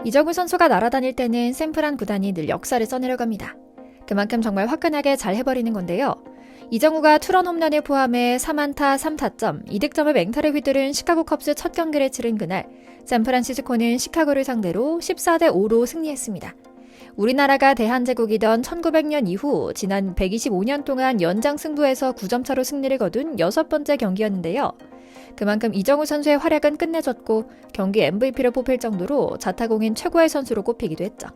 이정우 선수가 날아다닐 때는 샘플한 구단이 늘 역사를 써내려갑니다. 그만큼 정말 화끈하게 잘 해버리는 건데요. 이정우가 투런 홈런을 포함해 3안타 3타점, 2득점의 맹타를 휘두른 시카고 컵스 첫 경기를 치른 그날 샌프란시스코는 시카고를 상대로 14대5로 승리했습니다. 우리나라가 대한제국이던 1900년 이후 지난 125년 동안 연장 승부에서 9점 차로 승리를 거둔 6번째 경기였는데요. 그만큼 이정우 선수의 활약은 끝내줬고 경기 MVP를 뽑힐 정도로 자타공인 최고의 선수로 꼽히기도 했죠.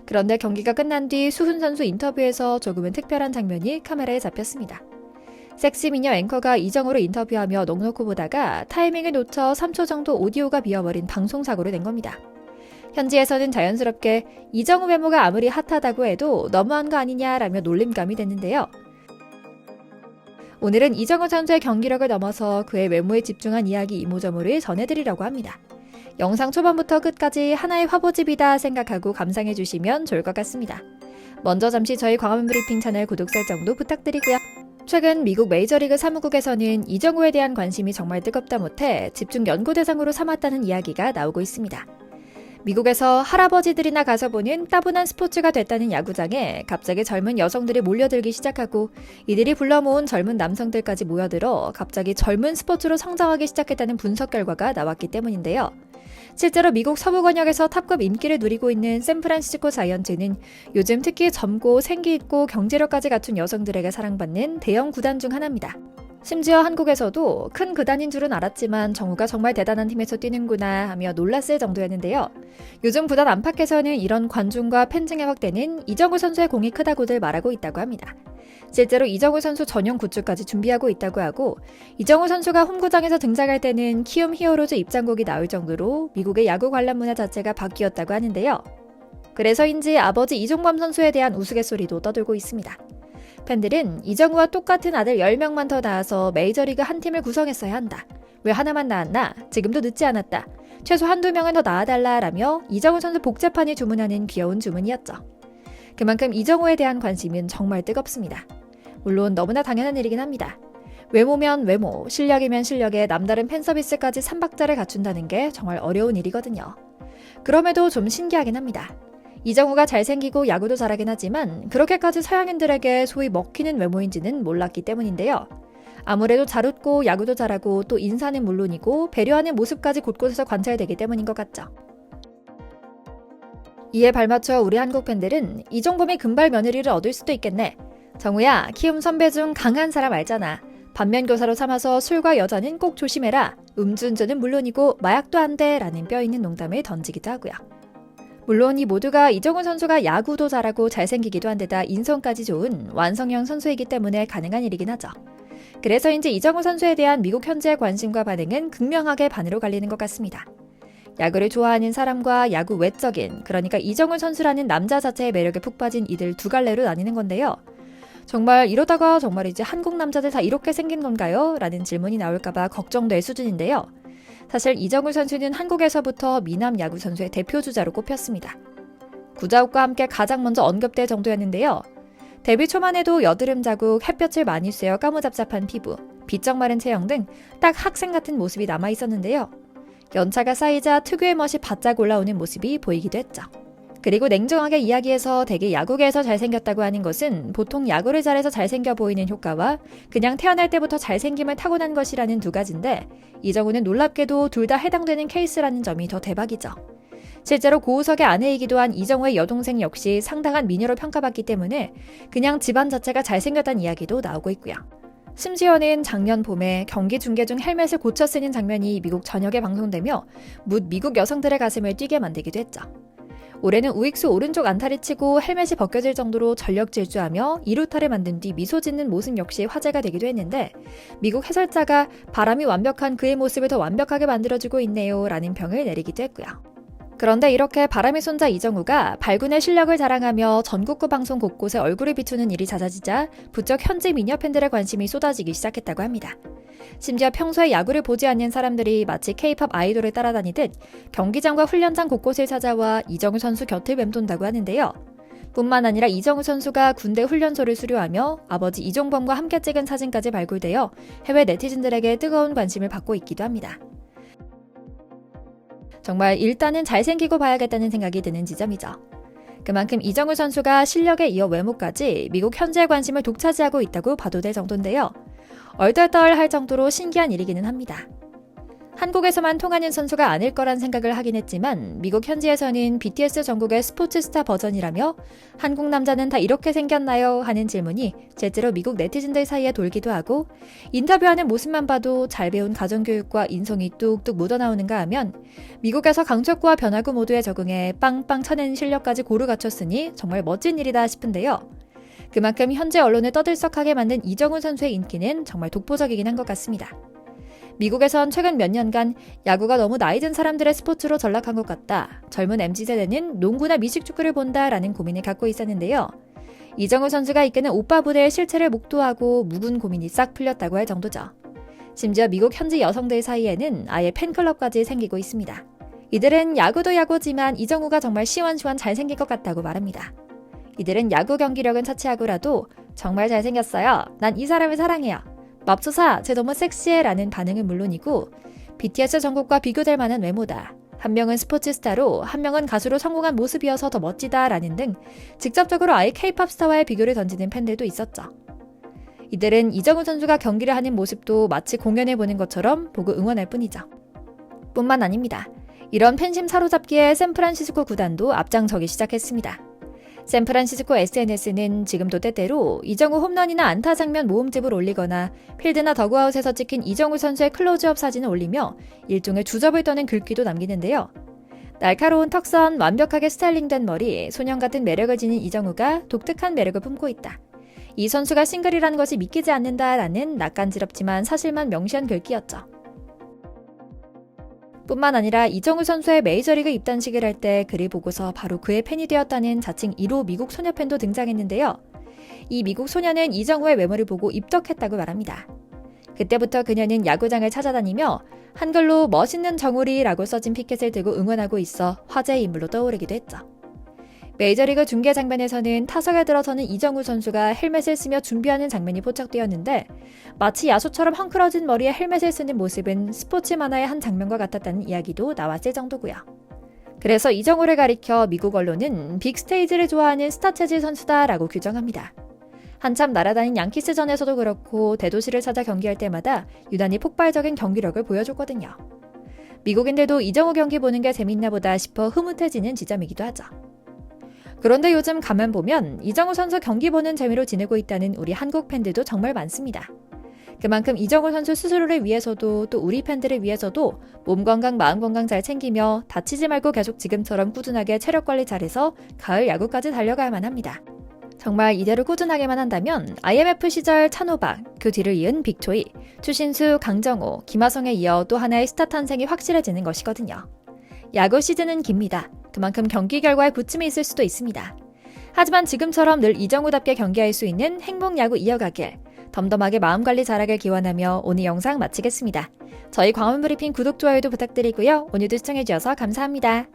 그런데 경기가 끝난 뒤 수훈 선수 인터뷰에서 조금은 특별한 장면이 카메라에 잡혔습니다. 섹시미녀 앵커가 이정우를 인터뷰하며 넋놓고 보다가 타이밍을 놓쳐 3초 정도 오디오가 비어버린 방송사고를 낸 겁니다. 현지에서는 자연스럽게 이정우 외모가 아무리 핫하다고 해도 너무한 거 아니냐라며 놀림감이 됐는데요. 오늘은 이정우 선수의 경기력을 넘어서 그의 외모에 집중한 이야기 이모저모를 전해드리려고 합니다. 영상 초반부터 끝까지 하나의 화보집이다 생각하고 감상해 주시면 좋을 것 같습니다. 먼저 잠시 저희 광화문 브리핑 채널 구독 설정도 부탁드리고요. 최근 미국 메이저리그 사무국에서는 이정우에 대한 관심이 정말 뜨겁다 못해 집중 연구 대상으로 삼았다는 이야기가 나오고 있습니다. 미국에서 할아버지들이나 가서 보는 따분한 스포츠가 됐다는 야구장에 갑자기 젊은 여성들이 몰려들기 시작하고 이들이 불러 모은 젊은 남성들까지 모여들어 갑자기 젊은 스포츠로 성장하기 시작했다는 분석 결과가 나왔기 때문인데요. 실제로 미국 서부 권역에서 탑급 인기를 누리고 있는 샌프란시스코 자이언츠는 요즘 특히 젊고 생기 있고 경제력까지 갖춘 여성들에게 사랑받는 대형 구단 중 하나입니다. 심지어 한국에서도 큰 구단인 줄은 알았지만 정우가 정말 대단한 팀에서 뛰는구나 하며 놀랐을 정도였는데요. 요즘 구단 안팎에서는 이런 관중과 팬층의 확대는 이정우 선수의 공이 크다고들 말하고 있다고 합니다. 실제로 이정우 선수 전용 굿즈까지 준비하고 있다고 하고 이정우 선수가 홈구장에서 등장할 때는 키움 히어로즈 입장곡이 나올 정도로 미국의 야구 관람 문화 자체가 바뀌었다고 하는데요. 그래서인지 아버지 이종범 선수에 대한 우스갯소리도 떠돌고 있습니다. 팬들은 이정우와 똑같은 아들 10명만 더 낳아서 메이저리그 한 팀을 구성했어야 한다. 왜 하나만 낳았나? 지금도 늦지 않았다. 최소 한두 명은 더 낳아달라라며 이정우 선수 복제판이 주문하는 귀여운 주문이었죠. 그만큼 이정우에 대한 관심은 정말 뜨겁습니다. 물론 너무나 당연한 일이긴 합니다. 외모면 외모, 실력이면 실력에 남다른 팬서비스까지 3박자를 갖춘다는 게 정말 어려운 일이거든요. 그럼에도 좀 신기하긴 합니다. 이정우가 잘생기고 야구도 잘하긴 하지만 그렇게까지 서양인들에게 소위 먹히는 외모인지는 몰랐기 때문인데요. 아무래도 잘 웃고 야구도 잘하고 또 인사는 물론이고 배려하는 모습까지 곳곳에서 관찰되기 때문인 것 같죠. 이에 발맞춰 우리 한국 팬들은 이종범의 금발 며느리를 얻을 수도 있겠네. 정우야, 키움 선배 중 강한 사람 알잖아. 반면교사로 삼아서 술과 여자는 꼭 조심해라. 음주운전은 물론이고 마약도 안 돼 라는 뼈있는 농담을 던지기도 하고요. 물론 이 모두가 이정우 선수가 야구도 잘하고 잘생기기도 한 데다 인성까지 좋은 완성형 선수이기 때문에 가능한 일이긴 하죠. 그래서인지 이정우 선수에 대한 미국 현지의 관심과 반응은 극명하게 반으로 갈리는 것 같습니다. 야구를 좋아하는 사람과 야구 외적인, 그러니까 이정우 선수라는 남자 자체의 매력에 푹 빠진 이들 두 갈래로 나뉘는 건데요. 정말 이러다가 정말 이제 한국 남자들 다 이렇게 생긴 건가요? 라는 질문이 나올까봐 걱정될 수준인데요. 사실 이정우 선수는 한국에서부터 미남 야구 선수의 대표주자로 꼽혔습니다. 구자욱과 함께 가장 먼저 언급될 정도였는데요. 데뷔 초만 해도 여드름 자국, 햇볕을 많이 쐬어 까무잡잡한 피부, 비쩍 마른 체형 등 딱 학생 같은 모습이 남아있었는데요. 연차가 쌓이자 특유의 멋이 바짝 올라오는 모습이 보이기도 했죠. 그리고 냉정하게 이야기해서 되게 야구계에서 잘생겼다고 하는 것은 보통 야구를 잘해서 잘생겨 보이는 효과와 그냥 태어날 때부터 잘생김을 타고난 것이라는 두 가지인데 이정우는 놀랍게도 둘 다 해당되는 케이스라는 점이 더 대박이죠. 실제로 고우석의 아내이기도 한 이정우의 여동생 역시 상당한 미녀로 평가받기 때문에 그냥 집안 자체가 잘생겼다는 이야기도 나오고 있고요. 심지어는 작년 봄에 경기 중계 중 헬멧을 고쳐 쓰는 장면이 미국 전역에 방송되며 묻 미국 여성들의 가슴을 뛰게 만들기도 했죠. 올해는 우익수 오른쪽 안타를 치고 헬멧이 벗겨질 정도로 전력 질주하며 2루타를 만든 뒤 미소 짓는 모습 역시 화제가 되기도 했는데 미국 해설자가 바람이 완벽한 그의 모습을 더 완벽하게 만들어주고 있네요 라는 평을 내리기도 했고요. 그런데 이렇게 바람의 손자 이정우가 발군의 실력을 자랑하며 전국구 방송 곳곳에 얼굴을 비추는 일이 잦아지자 부쩍 현지 미녀 팬들의 관심이 쏟아지기 시작했다고 합니다. 심지어 평소에 야구를 보지 않는 사람들이 마치 K-팝 아이돌을 따라다니듯 경기장과 훈련장 곳곳을 찾아와 이정우 선수 곁을 맴돈다고 하는데요. 뿐만 아니라 이정우 선수가 군대 훈련소를 수료하며 아버지 이종범과 함께 찍은 사진까지 발굴되어 해외 네티즌들에게 뜨거운 관심을 받고 있기도 합니다. 정말 일단은 잘생기고 봐야겠다는 생각이 드는 지점이죠. 그만큼 이정우 선수가 실력에 이어 외모까지 미국 현지의 관심을 독차지하고 있다고 봐도 될 정도인데요. 얼떨떨할 정도로 신기한 일이기는 합니다. 한국에서만 통하는 선수가 아닐 거란 생각을 하긴 했지만 미국 현지에서는 BTS 전국의 스포츠 스타 버전이라며 한국 남자는 다 이렇게 생겼나요? 하는 질문이 실제로 미국 네티즌들 사이에 돌기도 하고 인터뷰하는 모습만 봐도 잘 배운 가정교육과 인성이 뚝뚝 묻어나오는가 하면 미국에서 강철구와 변화구 모두에 적응해 빵빵 쳐낸 실력까지 고루 갖췄으니 정말 멋진 일이다 싶은데요. 그만큼 현재 언론을 떠들썩하게 만든 이정우 선수의 인기는 정말 독보적이긴 한 것 같습니다. 미국에선 최근 몇 년간 야구가 너무 나이 든 사람들의 스포츠로 전락한 것 같다. 젊은 MZ세대는 농구나 미식축구를 본다라는 고민을 갖고 있었는데요. 이정우 선수가 이끄는 오빠 부대의 실체를 목도하고 묵은 고민이 싹 풀렸다고 할 정도죠. 심지어 미국 현지 여성들 사이에는 아예 팬클럽까지 생기고 있습니다. 이들은 야구도 야구지만 이정우가 정말 시원시원 잘생긴 것 같다고 말합니다. 이들은 야구 경기력은 차치하고라도 정말 잘생겼어요. 난 이 사람을 사랑해요. 맙소사, 쟤 너무 섹시해 라는 반응은 물론이고 BTS 정국과 비교될 만한 외모다. 한 명은 스포츠 스타로 한 명은 가수로 성공한 모습이어서 더 멋지다 라는 등 직접적으로 아예 K-팝 스타와의 비교를 던지는 팬들도 있었죠. 이들은 이정우 선수가 경기를 하는 모습도 마치 공연을 보는 것처럼 보고 응원할 뿐이죠. 뿐만 아닙니다. 이런 팬심 사로잡기에 샌프란시스코 구단도 앞장서기 시작했습니다. 샌프란시스코 SNS는 지금도 때때로 이정우 홈런이나 안타 장면 모음집을 올리거나 필드나 더그아웃에서 찍힌 이정우 선수의 클로즈업 사진을 올리며 일종의 주접을 떠는 글귀도 남기는데요. 날카로운 턱선, 완벽하게 스타일링된 머리, 소년 같은 매력을 지닌 이정우가 독특한 매력을 품고 있다. 이 선수가 싱글이라는 것이 믿기지 않는다라는 낯간지럽지만 사실만 명시한 글귀였죠. 뿐만 아니라 이정우 선수의 메이저리그 입단식을 할 때 글을 보고서 바로 그의 팬이 되었다는 자칭 1호 미국 소녀 팬도 등장했는데요. 이 미국 소녀는 이정우의 외모를 보고 입덕했다고 말합니다. 그때부터 그녀는 야구장을 찾아다니며 한글로 멋있는 정우리라고 써진 피켓을 들고 응원하고 있어 화제의 인물로 떠오르기도 했죠. 메이저리그 중계 장면에서는 타석에 들어서는 이정우 선수가 헬멧을 쓰며 준비하는 장면이 포착되었는데 마치 야수처럼 헝클어진 머리에 헬멧을 쓰는 모습은 스포츠 만화의 한 장면과 같았다는 이야기도 나왔을 정도고요. 그래서 이정우를 가리켜 미국 언론은 빅스테이지를 좋아하는 스타 체질 선수다라고 규정합니다. 한참 날아다닌 양키스전에서도 그렇고 대도시를 찾아 경기할 때마다 유난히 폭발적인 경기력을 보여줬거든요. 미국인들도 이정우 경기 보는 게 재밌나 보다 싶어 흐뭇해지는 지점이기도 하죠. 그런데 요즘 가만 보면 이정우 선수 경기 보는 재미로 지내고 있다는 우리 한국 팬들도 정말 많습니다. 그만큼 이정우 선수 스스로를 위해서도 또 우리 팬들을 위해서도 몸 건강, 마음 건강 잘 챙기며 다치지 말고 계속 지금처럼 꾸준하게 체력 관리 잘해서 가을 야구까지 달려가야만 합니다. 정말 이대로 꾸준하게만 한다면 IMF 시절 찬호박, 그 뒤를 이은 빅토이, 추신수, 강정호, 김하성에 이어 또 하나의 스타 탄생이 확실해지는 것이거든요. 야구 시즌은 깁니다. 그만큼 경기 결과에 부침이 있을 수도 있습니다. 하지만 지금처럼 늘 이정우답게 경기할 수 있는 행복 야구 이어가길, 덤덤하게 마음관리 잘하길 기원하며 오늘 영상 마치겠습니다. 저희 광화문 브리핑 구독, 좋아요도 부탁드리고요. 오늘도 시청해주셔서 감사합니다.